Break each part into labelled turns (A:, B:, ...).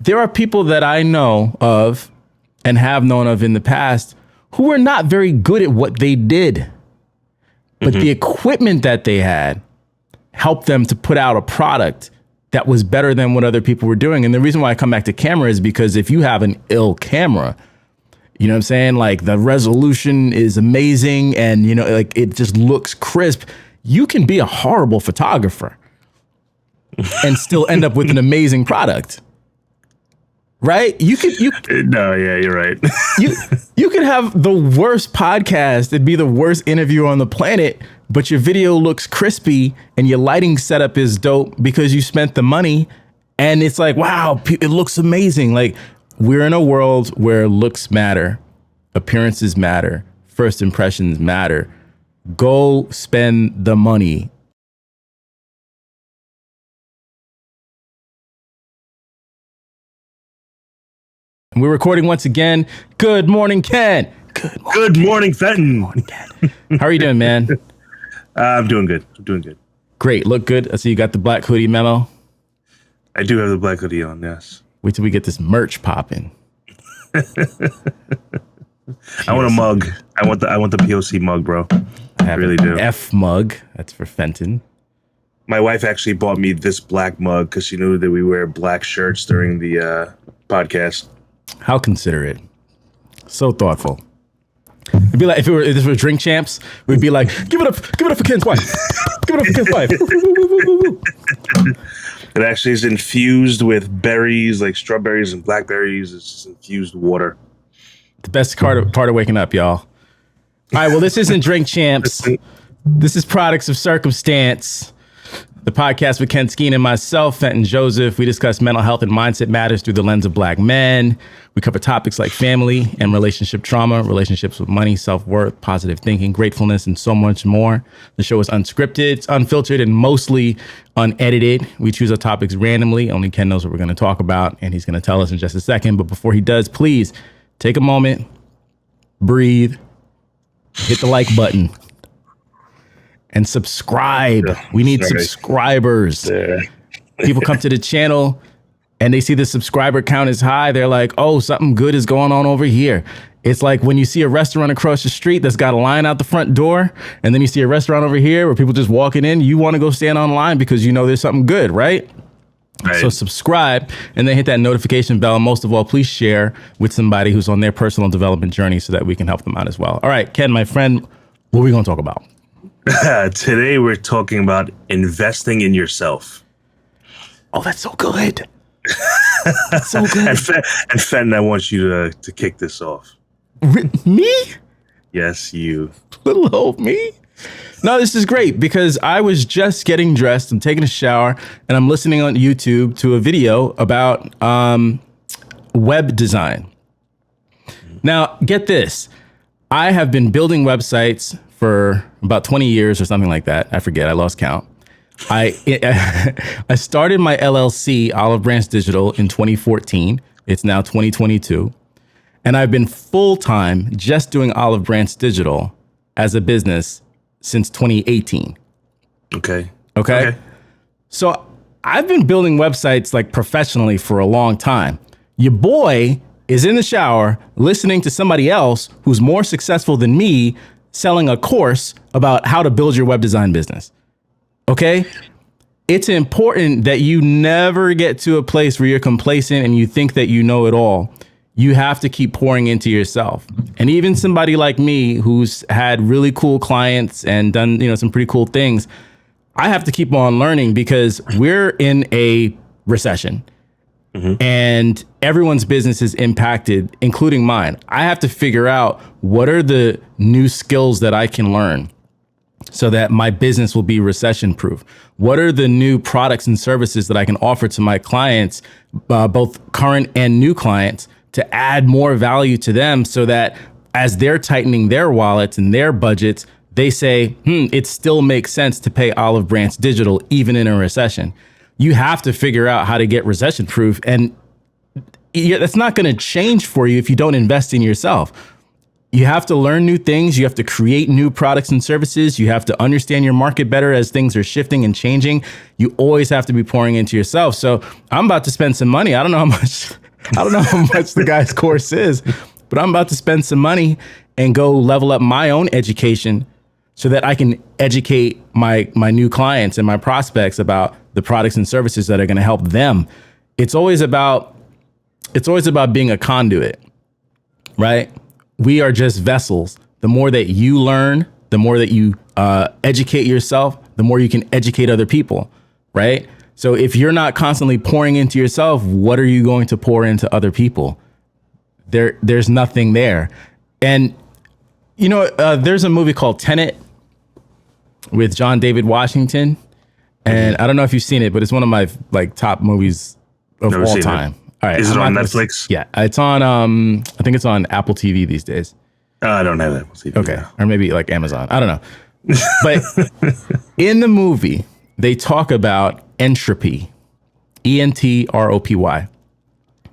A: there are people that I know of and have known of in the past who were not very good at what they did. But the equipment that they had helped them to put out a product that was better than what other people were doing. And the reason why I come back to camera is because if you have an ill camera, you know what I'm saying? Like the resolution is amazing and, you know, like it just looks crisp. You can be a horrible photographer and still end up with an amazing product. Right?
B: No, yeah, you're right.
A: you could have the worst podcast. It'd be the worst interview on the planet, but your video looks crispy and your lighting setup is dope because you spent the money. And it's like, wow, it looks amazing. Like we're in a world where looks matter, appearances matter, first impressions matter. Go spend the money. We're recording once again. Good morning, Ken.
B: Good morning, Fenton.
A: Morning, Ken. How are you doing, man?
B: I'm doing good.
A: Great. Look good. I see you got the black hoodie memo.
B: I do have the black hoodie on, yes.
A: Wait till we get this merch popping.
B: I want a mug. I want the POC mug, bro.
A: I
B: really do.
A: F mug. That's for Fenton.
B: My wife actually bought me this black mug because she knew that we wear black shirts during the podcast.
A: How considerate. So thoughtful. It'd be like if this were Drink Champs, we'd be like, give it up for Ken's wife. Give it up for Ken's wife.
B: It actually is infused with berries, like strawberries and blackberries. It's just infused water.
A: The best part of waking up, y'all. All right, well, this isn't Drink Champs. This is Products of Circumstance, the podcast with Ken Skeen and myself, Fenton Joseph. We discuss mental health and mindset matters through the lens of Black men. We cover topics like family and relationship trauma, relationships with money, self-worth, positive thinking, gratefulness, and so much more. The show is unscripted, it's unfiltered, and mostly unedited. We choose our topics randomly. Only Ken knows what we're going to talk about, and he's going to tell us in just a second. But before he does, please take a moment, breathe, hit the like button. And subscribe. We need subscribers. People come to the channel and they see the subscriber count is high. They're like, oh, something good is going on over here. It's like when you see a restaurant across the street that's got a line out the front door, and then you see a restaurant over here where people just walking in, you want to go stand online because you know there's something good, right? So subscribe and then hit that notification bell. And most of all, please share with somebody who's on their personal development journey so that we can help them out as well. All right, Ken, my friend, what are we going to talk about?
B: Today we're talking about investing in yourself.
A: Oh, that's so good. That's so good.
B: And Fenton, I want you to kick this off.
A: Me?
B: Yes, you.
A: Little old me? No, this is great because I was just getting dressed. I'm taking a shower and I'm listening on YouTube to a video about web design. Now, get this. I have been building websites for about 20 years or something like that. I forget. I lost count. I started my LLC, Olive Branch Digital, in 2014. It's now 2022. And I've been full-time just doing Olive Branch Digital as a business since 2018.
B: Okay.
A: So I've been building websites like professionally for a long time. Your boy is in the shower listening to somebody else who's more successful than me selling a course about how to build your web design business. Okay? It's important that you never get to a place where you're complacent and you think that you know it all. You have to keep pouring into yourself. And even somebody like me who's had really cool clients and done, some pretty cool things, I have to keep on learning because we're in a recession. And everyone's business is impacted, including mine. I have to figure out what are the new skills that I can learn so that my business will be recession proof. What are the new products and services that I can offer to my clients, both current and new clients, to add more value to them so that as they're tightening their wallets and their budgets, they say, it still makes sense to pay Olive Branch Digital even in a recession. You have to figure out how to get recession proof. And that's not going to change for you if you don't invest in yourself. you have to learn new things. You have to create new products and services. You have to understand your market better as things are shifting and changing. You always have to be pouring into yourself. So I'm about to spend some money. I don't know how much, the guy's course is, but I'm about to spend some money and go level up my own education so that I can educate my new clients and my prospects about the products and services that are going to help them. It's always about being a conduit, right? We are just vessels. The more that you learn, the more that you educate yourself, the more you can educate other people, right? So if you're not constantly pouring into yourself, what are you going to pour into other people? There's nothing there. And, there's a movie called Tenet with John David Washington. And I don't know if you've seen it, but it's one of my top movies of all time. All right.
B: Is it on Netflix?
A: Yeah, it's on. I think it's on Apple TV these days.
B: I don't have Apple TV.
A: Okay,
B: now.
A: Or maybe like Amazon. I don't know. But in the movie, they talk about entropy, ENTROPY,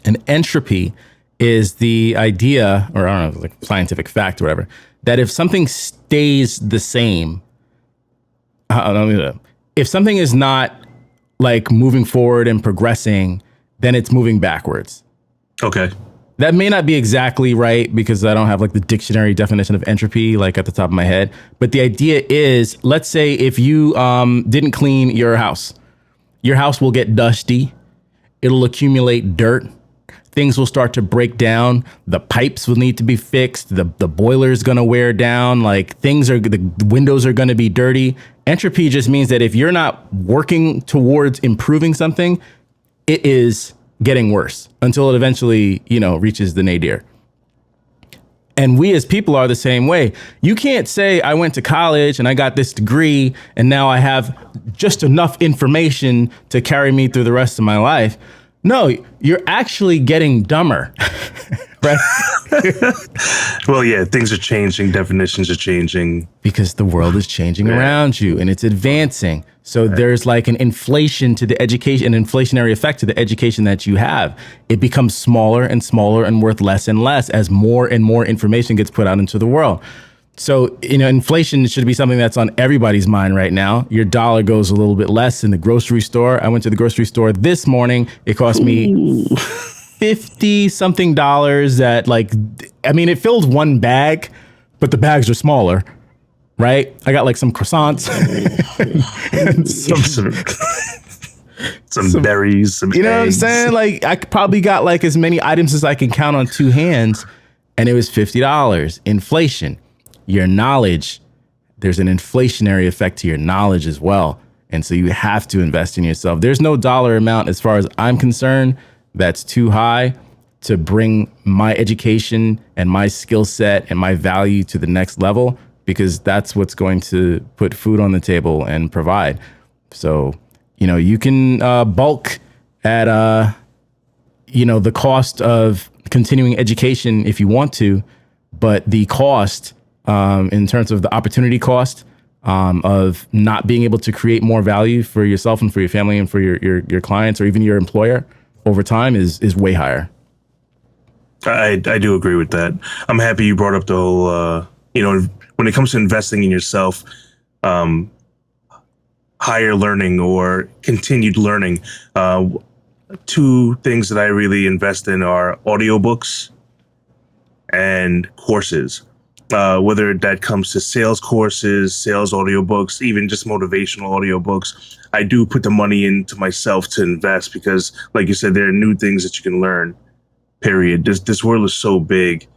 A: and entropy is the idea, or I don't know, like scientific fact or whatever, that if something stays the same, if something is not like moving forward and progressing, then it's moving backwards.
B: Okay.
A: That may not be exactly right because I don't have like the dictionary definition of entropy like at the top of my head. But the idea is, let's say if you didn't clean your house will get dusty. It'll accumulate dirt. Things will start to break down. The pipes will need to be fixed. The boiler is going to wear down. Like the windows are going to be dirty. Entropy just means that if you're not working towards improving something, it is getting worse until it eventually, reaches the nadir. And we as people are the same way. You can't say I went to college and I got this degree and now I have just enough information to carry me through the rest of my life. No, you're actually getting dumber, right?
B: Well, yeah, things are changing. Definitions are changing.
A: Because the world is changing around you and it's advancing. So there's like an inflation to the education, an inflationary effect to the education that you have. It becomes smaller and smaller and worth less and less as more and more information gets put out into the world. So, inflation should be something that's on everybody's mind right now. Your dollar goes a little bit less in the grocery store. I went to the grocery store this morning. It cost me 50 something dollars it filled one bag, but the bags are smaller, right? I got like some croissants, and
B: some berries, some
A: eggs. What I'm saying? Like I probably got like as many items as I can count on two hands, and it was $50. Inflation. Your knowledge, there's an inflationary effect to your knowledge as well. And so you have to invest in yourself. There's no dollar amount, as far as I'm concerned, that's too high to bring my education and my skill set and my value to the next level, because that's what's going to put food on the table and provide. So, you can bulk at, the cost of continuing education if you want to, but the cost in terms of the opportunity cost of not being able to create more value for yourself and for your family and for your clients or even your employer over time is way higher.
B: I do agree with that. I'm happy you brought up the whole, when it comes to investing in yourself, higher learning or continued learning. Two things that I really invest in are audiobooks and courses. Whether that comes to sales courses, sales audiobooks, even just motivational audiobooks, I do put the money into myself to invest because, like you said, there are new things that you can learn. Period. This world is so big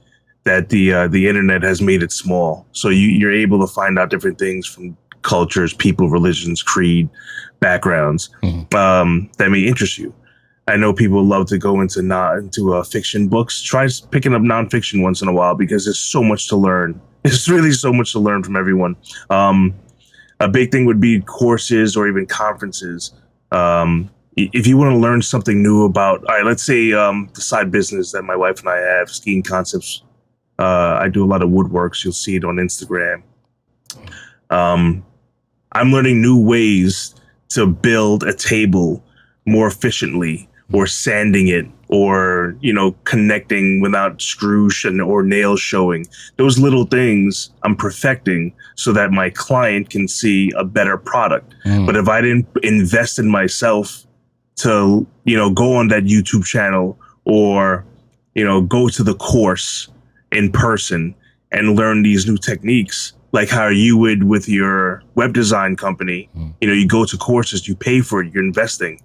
B: that the internet has made it small. So you're able to find out different things from cultures, people, religions, creed, backgrounds that may interest you. I know people love to go into fiction books. Try picking up nonfiction once in a while because there's so much to learn. There's really so much to learn from everyone. A big thing would be courses or even conferences. If you want to learn something new about, all right, let's say the side business that my wife and I have, Skeen Concepts. I do a lot of woodworks. You'll see it on Instagram. I'm learning new ways to build a table more efficiently, or sanding it or, connecting without screws or nails showing. Those little things I'm perfecting so that my client can see a better product. But if I didn't invest in myself to, go on that YouTube channel or, go to the course in person and learn these new techniques, like how you would with your web design company, you go to courses, you pay for it, you're investing.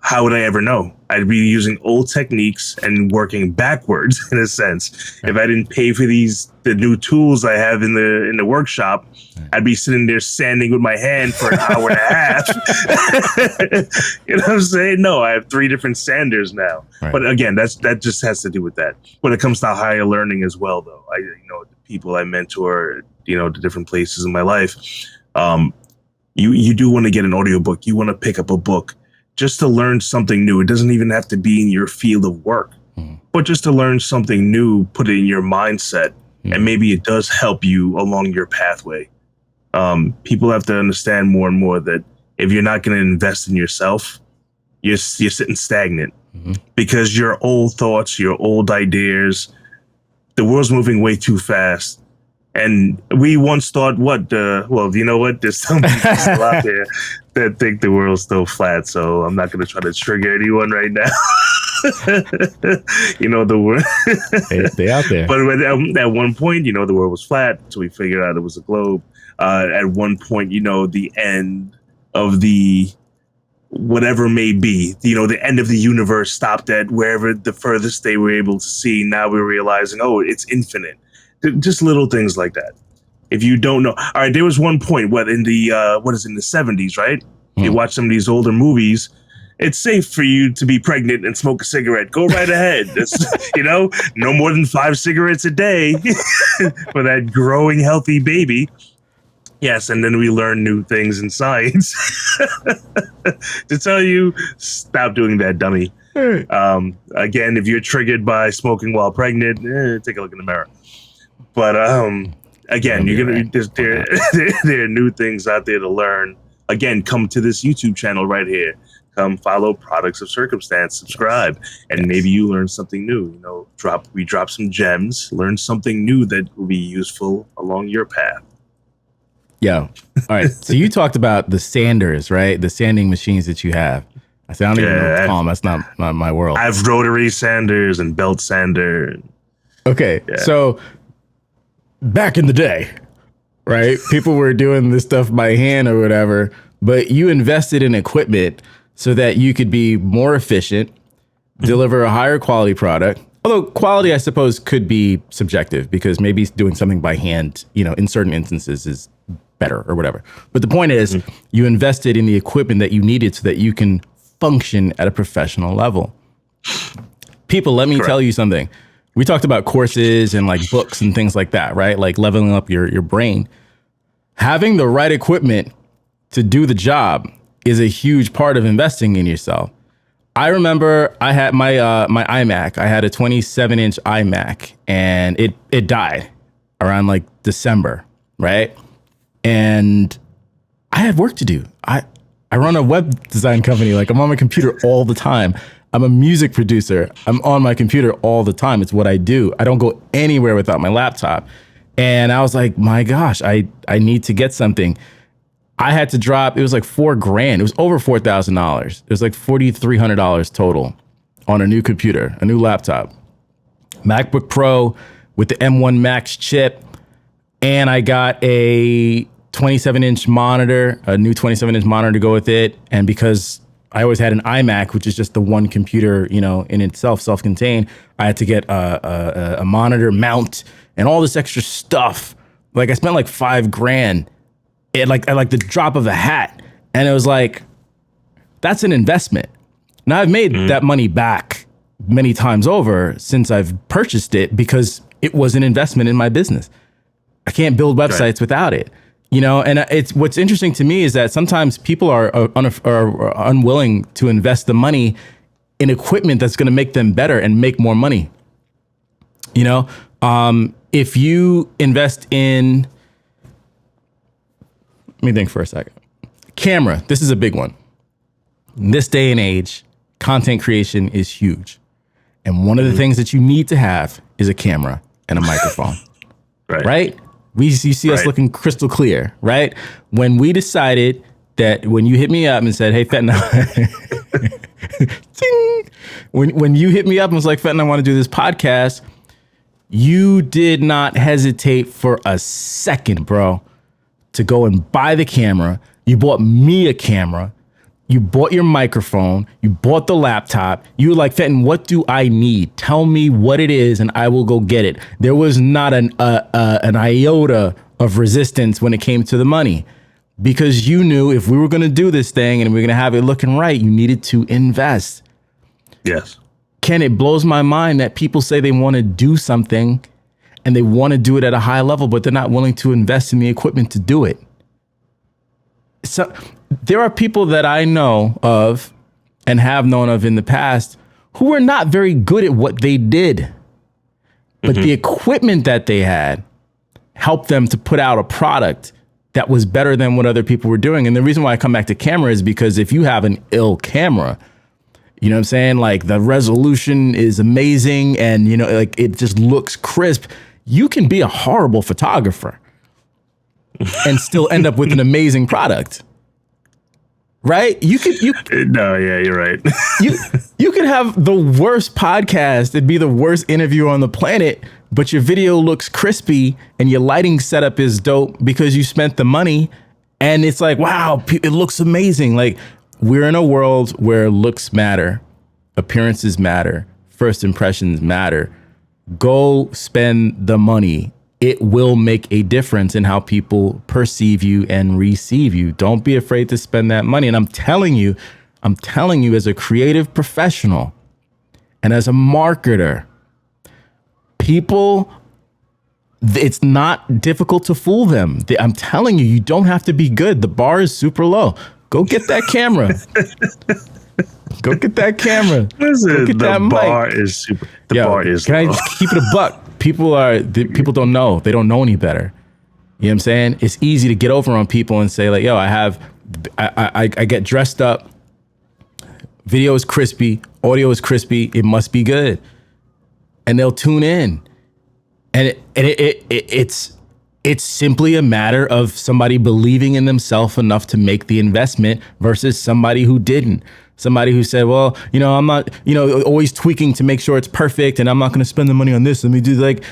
B: How would I ever know? I'd be using old techniques and working backwards in a sense. Right. If I didn't pay for the new tools I have in the workshop, right, I'd be sitting there sanding with my hand for an hour and a half. You know what I'm saying? No, I have 3 different sanders now. Right. But again, that just has to do with that. When it comes to higher learning as well, though, the people I mentor, the different places in my life, you do want to get an audiobook. You want to pick up a book just to learn something new. It doesn't even have to be in your field of work, but just to learn something new, put it in your mindset, and maybe it does help you along your pathway. People have to understand more and more that if you're not going to invest in yourself, you're sitting stagnant because your old thoughts, your old ideas, the world's moving way too fast. And we once thought, you know what? There's some people still out there that think the world's still flat. So I'm not going to try to trigger anyone right now. The world.
A: they out there.
B: But at one point, the world was flat. So we figured out it was a globe. At one point, the end of the whatever may be, the end of the universe stopped at wherever the furthest they were able to see. Now we're realizing, it's infinite. Just little things like that. If you don't know, all right, there was one point, in the 70s, right? You watch some of these older movies. It's safe for you to be pregnant and smoke a cigarette. Go right ahead. No more than 5 cigarettes a day for that growing healthy baby. Yes, and then we learn new things in science to tell you, stop doing that, dummy. Again, if you're triggered by smoking while pregnant, take a look in the mirror. But again, there are new things out there to learn. Again, come to this YouTube channel right here. Come follow Products of Circumstance, subscribe, and maybe you learn something new. We drop some gems, learn something new that will be useful along your path.
A: All right. So you talked about the sanders, right? The sanding machines that you have. I said, I don't even know what to call them. That's not my world.
B: I have rotary sanders and belt sander.
A: Okay. Yeah. So back in the day, right? People were doing this stuff by hand or whatever, but you invested in equipment so that you could be more efficient, deliver a higher quality product. Although quality, I suppose, could be subjective because maybe doing something by hand, in certain instances is better or whatever. But the point is, you invested in the equipment that you needed so that you can function at a professional level. People, let me tell you something. We talked about courses and like books and things like that, right? Like leveling up your brain. Having the right equipment to do the job is a huge part of investing in yourself. I remember I had my iMac. I had a 27-inch iMac and it died around like December, right? And I had work to do. I run a web design company. Like I'm on my computer all the time. I'm a music producer. I'm on my computer all the time. It's what I do. I don't go anywhere without my laptop. And I was like, my gosh, I need to get something. I had to drop, it was like $4,000. It was over $4,000. It was like $4,300 total on a new computer, a new laptop. MacBook Pro with the M1 Max chip. And I got a 27-inch monitor, a new 27-inch monitor to go with it. And because I always had an iMac, which is just the one computer, in itself, self-contained, I had to get a monitor mount and all this extra stuff. Like I spent like $5,000 at like the drop of a hat. And it was like, that's an investment. Now I've made that money back many times over since I've purchased it because it was an investment in my business. I can't build websites without it. And it's what's interesting to me is that sometimes people are unwilling to invest the money in equipment that's going to make them better and make more money. If you invest in, let me think for a second. Camera. This is a big one. In this day and age, content creation is huge. And one of the things that you need to have is a camera and a microphone. Right? You see us looking crystal clear, right? When we decided that, when you hit me up and said, hey, Fenton, when you hit me up and was like, Fenton, I want to do this podcast, you did not hesitate for a second, bro, to go and buy the camera. You bought me a camera. You bought your microphone. You bought the laptop. You were like, Fenton, what do I need? Tell me what it is and I will go get it. There was not an iota of resistance when it came to the money, because you knew if we were going to do this thing and we were going to have it looking right, you needed to invest.
B: Yes.
A: Ken, it blows my mind that people say they want to do something and they want to do it at a high level, but they're not willing to invest in the equipment to do it. So there are people that I know of and have known of in the past who were not very good at what they did, but the equipment that they had helped them to put out a product that was better than what other people were doing. And the reason why I come back to camera is because if you have an ill camera, you know what I'm saying? Like, the resolution is amazing and, you know, like, it just looks crisp. You can be a horrible photographer and still end up with an amazing product. Right?
B: No, yeah, you're right.
A: you could have the worst podcast. It'd be the worst interview on the planet, but your video looks crispy and your lighting setup is dope because you spent the money. And it's like, wow, it looks amazing. Like, we're in a world where looks matter, appearances matter, first impressions matter. Go spend the money. It will make a difference in how people perceive you and receive you. Don't be afraid to spend that money. And I'm telling you as a creative professional and as a marketer, people, it's not difficult to fool them. I'm telling you, you don't have to be good. The bar is super low. Go get that camera. Go get that camera.
B: Listen,
A: Go get
B: the
A: that
B: bar
A: mic.
B: is super. The bar is
A: Can I
B: low.
A: just keep it a buck? People don't know. They don't know any better. You know what I'm saying? It's easy to get over on people and say like, yo, I get dressed up. Video is crispy. Audio is crispy. It must be good. And they'll tune in. And it's simply a matter of somebody believing in themselves enough to make the investment versus somebody who didn't. Somebody who said, well, you know, I'm not, you know, always tweaking to make sure it's perfect and I'm not going to spend the money on this. Let me do like,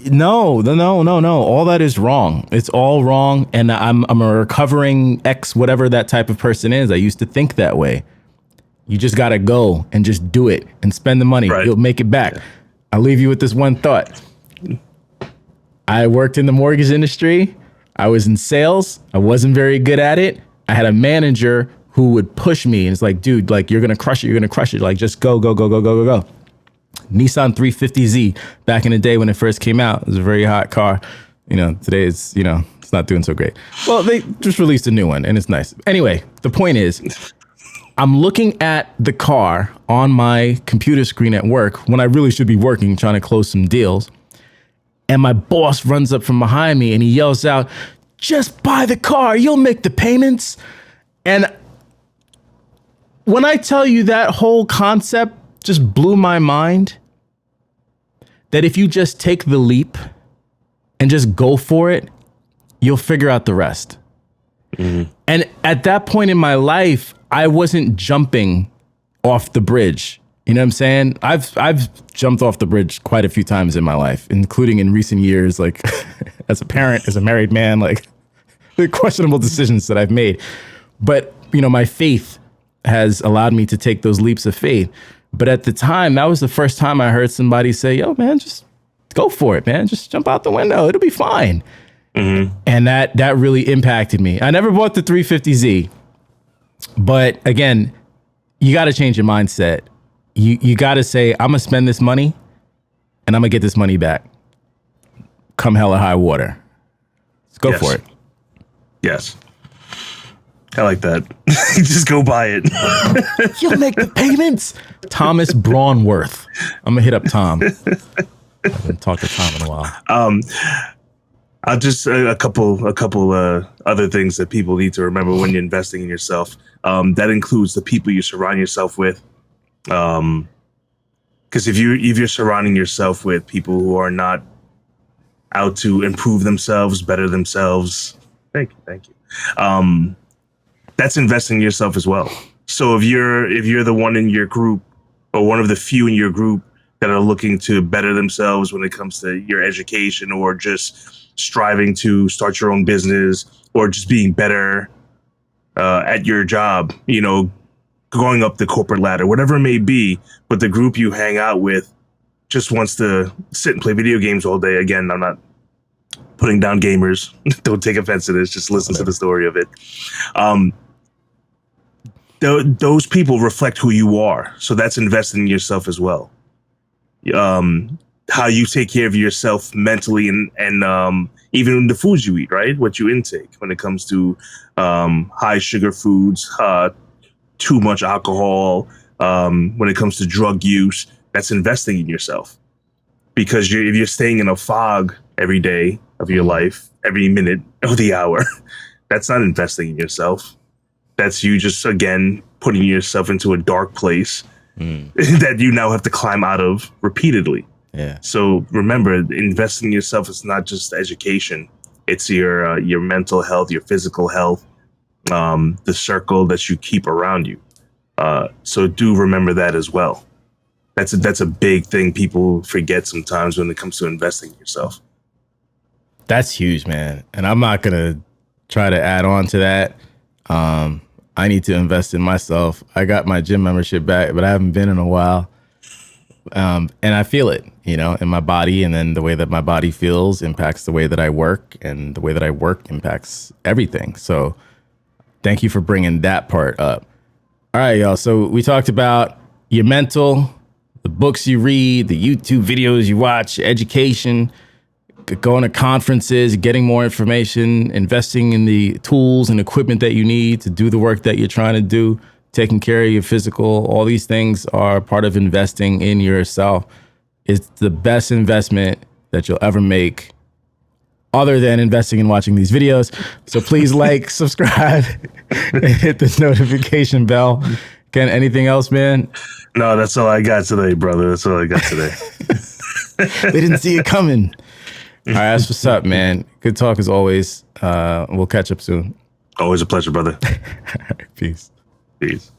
A: no. All that is wrong. It's all wrong. And I'm a recovering ex, whatever that type of person is. I used to think that way. You just got to go and just do it and spend the money. Right. You'll make it back. Yeah. I'll leave you with this one thought. I worked in the mortgage industry. I was in sales. I wasn't very good at it. I had a manager who would push me and it's like, dude, like, you're going to crush it. You're going to crush it. Like, just go. Nissan 350Z back in the day when it first came out. It was a very hot car. You know, today it's, you know, it's not doing so great. Well, they just released a new one and it's nice. Anyway, the point is, I'm looking at the car on my computer screen at work when I really should be working, trying to close some deals. And my boss runs up from behind me and he yells out, just buy the car. You'll make the payments. And when I tell you that whole concept just blew my mind, that if you just take the leap and just go for it, you'll figure out the rest. Mm-hmm. And at that point in my life, I wasn't jumping off the bridge. You know what I'm saying? I've jumped off the bridge quite a few times in my life, including in recent years, like as a parent, as a married man, like the questionable decisions that I've made. But, you know, my faith has allowed me to take those leaps of faith. But at the time, that was the first time I heard somebody say, yo, man, just go for it, man. Just jump out the window. It'll be fine. Mm-hmm. And that really impacted me. I never bought the 350Z. But again, you got to change your mindset. You got to say, I'm going to spend this money and I'm going to get this money back. Come hell or high water. Let's go for it.
B: Yes. I like that. Just go buy it.
A: You'll make the payments. Thomas Braunworth. I'm going to hit up Tom. I haven't talked to Tom in a while.
B: I'll just a couple other things that people need to remember when you're investing in yourself. That includes the people you surround yourself with. Because if you're surrounding yourself with people who are not out to improve themselves, better themselves, thank you. That's investing in yourself as well. So if you're the one in your group or one of the few in your group that are looking to better themselves when it comes to your education or just striving to start your own business or just being better at your job, going up the corporate ladder, whatever it may be, but the group you hang out with just wants to sit and play video games all day. Again, I'm not putting down gamers. Don't take offense to this. Just listen to the story of it. Those people reflect who you are. So that's investing in yourself as well. How you take care of yourself mentally and even in the foods you eat, right? What you intake when it comes to high sugar foods, too much alcohol, when it comes to drug use, that's investing in yourself. Because if you're staying in a fog every day of your life, every minute of the hour, that's not investing in yourself. That's you just, again, putting yourself into a dark place that you now have to climb out of repeatedly.
A: Yeah.
B: So remember, investing in yourself is not just education. It's your mental health, your physical health, the circle that you keep around you. So do remember that as well. That's a big thing people forget sometimes when it comes to investing in yourself.
A: That's huge, man. And I'm not going to try to add on to that. I need to invest in myself. I got my gym membership back, but I haven't been in a while. And I feel it, in my body. And then the way that my body feels impacts the way that I work, and the way that I work impacts everything. So thank you for bringing that part up. All right, y'all. So we talked about your mental, the books you read, the YouTube videos you watch, education, going to conferences, getting more information, investing in the tools and equipment that you need to do the work that you're trying to do, taking care of your physical. All these things are part of investing in yourself. It's the best investment that you'll ever make, other than investing in watching these videos. So please like, subscribe, and hit the notification bell. Ken, anything else, man?
B: No, that's all I got today, brother. That's all I got today.
A: They didn't see it coming. All right, that's what's up, man. Good talk as always. We'll catch up soon.
B: Always a pleasure, brother.
A: Peace.
B: Peace.